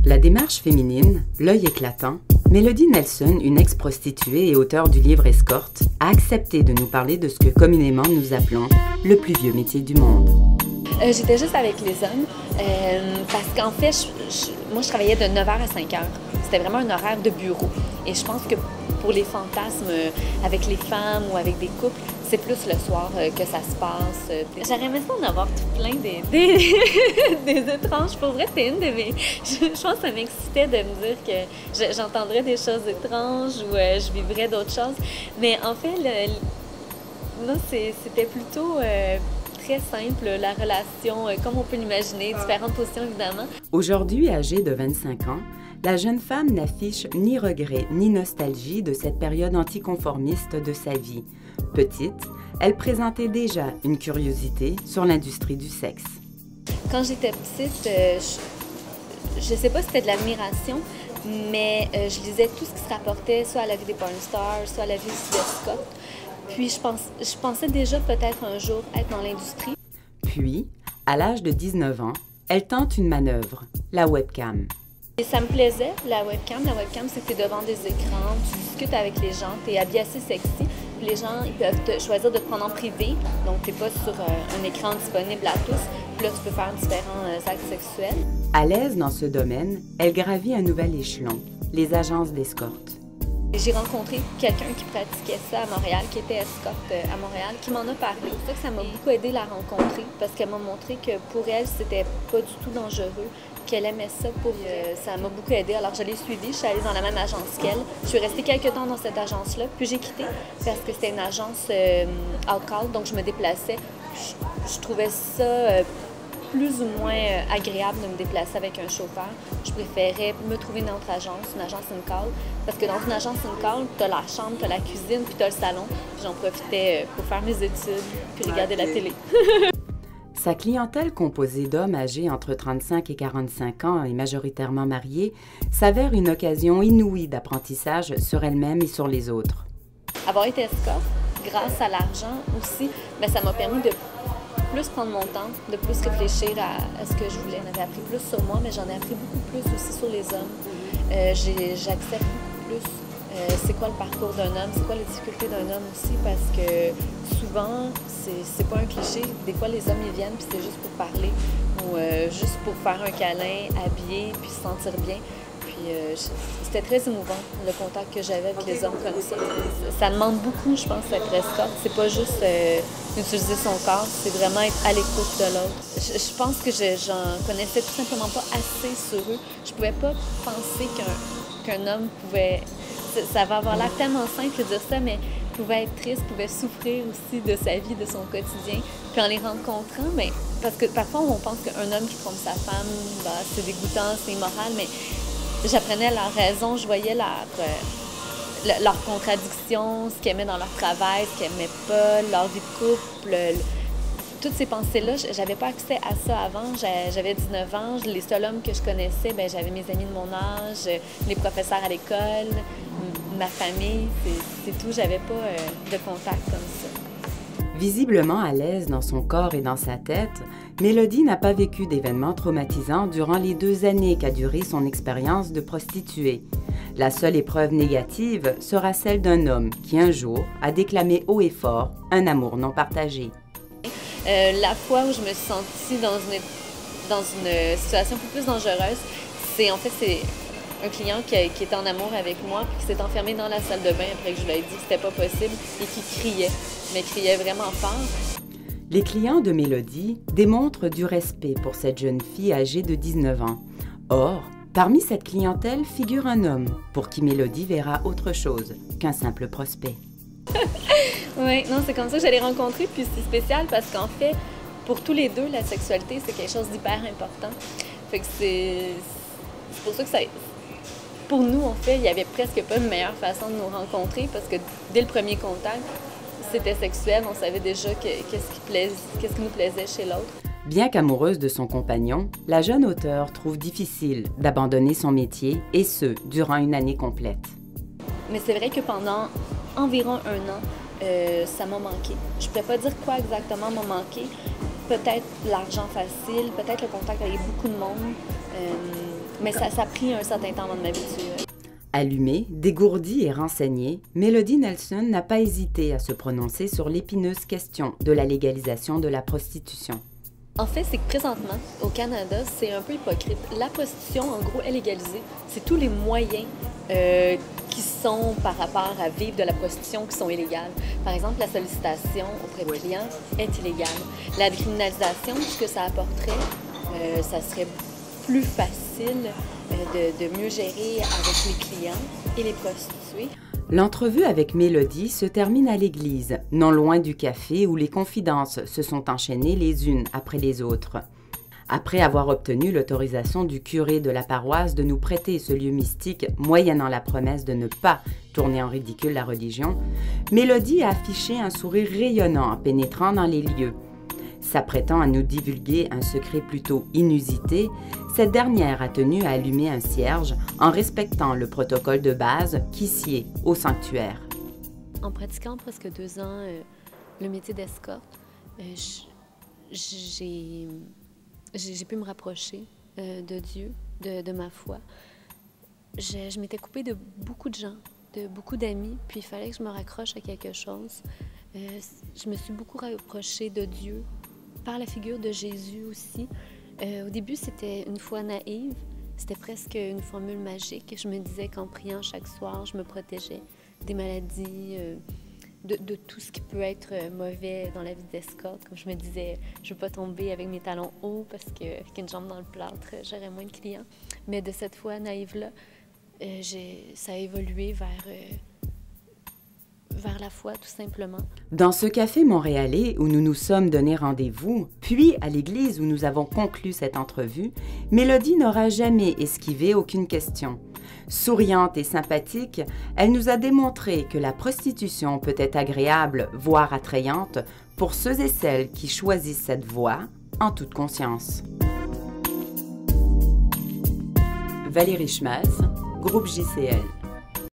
La démarche féminine, l'œil éclatant, Mélodie Nelson, une ex-prostituée et auteure du livre Escorte, a accepté de nous parler de ce que communément nous appelons le plus vieux métier du monde. J'étais juste avec les hommes parce qu'en fait, moi, je travaillais de 9h à 5h. C'était vraiment un horaire de bureau. Et je pense que pour les fantasmes avec les femmes ou avec des couples, c'est plus le soir que ça se passe. J'aurais aimé ça en avoir tout plein des étranges. Pour vrai, c'est une de mes... Je pense que ça m'excitait de me dire que j'entendrais des choses étranges ou je vivrais d'autres choses. Mais en fait, non, c'était plutôt... très simple, la relation, comme on peut l'imaginer, différentes positions évidemment. Aujourd'hui, âgée de 25 ans, la jeune femme n'affiche ni regret ni nostalgie de cette période anticonformiste de sa vie. Petite, elle présentait déjà une curiosité sur l'industrie du sexe. Quand j'étais petite, je ne sais pas si c'était de l'admiration, mais je lisais tout ce qui se rapportait soit à la vie des porn stars, soit à la vie d'Escorte. Puis je pensais déjà peut-être un jour être dans l'industrie. Puis, à l'âge de 19 ans, elle tente une manœuvre, la webcam. Et ça me plaisait, la webcam. La webcam, c'est que tu es devant des écrans, tu discutes avec les gens, tu es habillé assez sexy. Puis les gens, ils peuvent choisir de te prendre en privé, donc tu n'es pas sur un écran disponible à tous. Puis là, tu peux faire différents actes sexuels. À l'aise dans ce domaine, elle gravit un nouvel échelon, les agences d'escorte. J'ai rencontré quelqu'un qui pratiquait ça à Montréal, qui était escorte à Montréal, qui m'en a parlé. C'est ça que ça m'a beaucoup aidé à la rencontrer, parce qu'elle m'a montré que pour elle, c'était pas du tout dangereux, qu'elle aimait ça. Ça m'a beaucoup aidé. Alors je l'ai suivie, je suis allée dans la même agence qu'elle. Je suis restée quelques temps dans cette agence-là, puis j'ai quitté parce que c'était une agence out-call, donc je me déplaçais. Je trouvais ça plus ou moins agréable de me déplacer avec un chauffeur. Je préférais me trouver une autre agence, une agence in-call, parce que dans une agence in-call, tu as la chambre, tu as la cuisine, puis tu as le salon. Puis j'en profitais pour faire mes études, puis regarder la télé. Sa clientèle composée d'hommes âgés entre 35 et 45 ans et majoritairement mariés s'avère une occasion inouïe d'apprentissage sur elle-même et sur les autres. Avoir été escorte, grâce à l'argent aussi, bien, ça m'a permis de plus prendre mon temps, de plus réfléchir à ce que je voulais. J'en avais appris plus sur moi, mais j'en ai appris beaucoup plus aussi sur les hommes. J'accepte beaucoup plus c'est quoi le parcours d'un homme, c'est quoi les difficultés d'un homme aussi, parce que souvent, c'est pas un cliché. Des fois, les hommes, ils viennent, puis c'est juste pour parler, ou juste pour faire un câlin, habiller, puis se sentir bien. Puis c'était très émouvant, le contact que j'avais avec les hommes comme ça. Ça demande beaucoup, je pense, d'être escorte. C'est pas juste utiliser son corps, c'est vraiment être à l'écoute de l'autre. Je pense que j'en connaissais tout simplement pas assez sur eux. Je pouvais pas penser qu'un homme pouvait... Ça va avoir l'air tellement simple de dire ça, mais pouvait être triste, pouvait souffrir aussi de sa vie, de son quotidien. Puis en les rencontrant, mais parce que parfois on pense qu'un homme qui trompe sa femme, bah, c'est dégoûtant, c'est immoral, mais j'apprenais leur raison, je voyais leurs contradictions, ce qu'ils aimaient dans leur travail, ce qu'ils n'aimaient pas, leur vie de couple. Toutes ces pensées-là, j'avais pas accès à ça avant. J'avais 19 ans, les seuls hommes que je connaissais, bien, j'avais mes amis de mon âge, les professeurs à l'école, ma famille, c'est tout. J'avais pas de contact comme ça. Visiblement à l'aise dans son corps et dans sa tête, Mélodie n'a pas vécu d'événements traumatisants durant les 2 années qu'a duré son expérience de prostituée. La seule épreuve négative sera celle d'un homme qui, un jour, a déclamé haut et fort un amour non partagé. La fois où je me suis sentie dans une situation un peu plus dangereuse, c'est un client qui était en amour avec moi et qui s'est enfermé dans la salle de bain après que je lui ai dit que c'était pas possible et qui criait, mais criait vraiment fort. Les clients de Mélodie démontrent du respect pour cette jeune fille âgée de 19 ans. Or, parmi cette clientèle figure un homme pour qui Mélodie verra autre chose qu'un simple prospect. Oui, non, c'est comme ça que je l'ai rencontré, puis c'est spécial parce qu'en fait, pour tous les deux, la sexualité, c'est quelque chose d'hyper important. Fait que c'est pour ça que pour nous, en fait, il n'y avait presque pas de meilleure façon de nous rencontrer parce que dès le premier contact, c'était sexuel, on savait déjà qu'est-ce qui nous plaisait chez l'autre. Bien qu'amoureuse de son compagnon, la jeune auteure trouve difficile d'abandonner son métier, et ce, durant une année complète. Mais c'est vrai que pendant environ 1 an, ça m'a manqué. Je ne pourrais pas dire quoi exactement m'a manqué. Peut-être l'argent facile, peut-être le contact avec beaucoup de monde. Mais ça a pris un certain temps avant de m'habituer. Allumée, dégourdie et renseignée, Mélodie Nelson n'a pas hésité à se prononcer sur l'épineuse question de la légalisation de la prostitution. En fait, c'est que présentement, au Canada, c'est un peu hypocrite. La prostitution, en gros, est légalisée. C'est tous les moyens qui sont par rapport à vivre de la prostitution qui sont illégales. Par exemple, la sollicitation auprès de clients est illégale. La décriminalisation, ce que ça apporterait, ça serait plus facile de mieux gérer avec les clients et les prostituées. L'entrevue avec Mélodie se termine à l'église, non loin du café où les confidences se sont enchaînées les unes après les autres. Après avoir obtenu l'autorisation du curé de la paroisse de nous prêter ce lieu mystique, moyennant la promesse de ne pas tourner en ridicule la religion, Mélodie a affiché un sourire rayonnant en pénétrant dans les lieux. S'apprêtant à nous divulguer un secret plutôt inusité, cette dernière a tenu à allumer un cierge en respectant le protocole de base qui sied au sanctuaire. En pratiquant presque 2 ans le métier d'escorte, j'ai pu me rapprocher de Dieu, de ma foi. Je m'étais coupée de beaucoup de gens, de beaucoup d'amis, puis il fallait que je me raccroche à quelque chose. Je me suis beaucoup rapprochée de Dieu, par la figure de Jésus aussi. Au début, c'était une foi naïve, c'était presque une formule magique. Je me disais qu'en priant chaque soir, je me protégeais des maladies, de tout ce qui peut être mauvais dans la vie d'escorte. Comme je me disais, je ne veux pas tomber avec mes talons hauts parce qu'avec une jambe dans le plâtre, j'aurais moins de clients. Mais de cette foi naïve-là, ça a évolué vers la foi, tout simplement. Dans ce café montréalais où nous nous sommes donné rendez-vous, puis à l'église où nous avons conclu cette entrevue, Mélodie n'aura jamais esquivé aucune question. Souriante et sympathique, elle nous a démontré que la prostitution peut être agréable, voire attrayante, pour ceux et celles qui choisissent cette voie en toute conscience. Valérie Schmalz, Groupe JCL.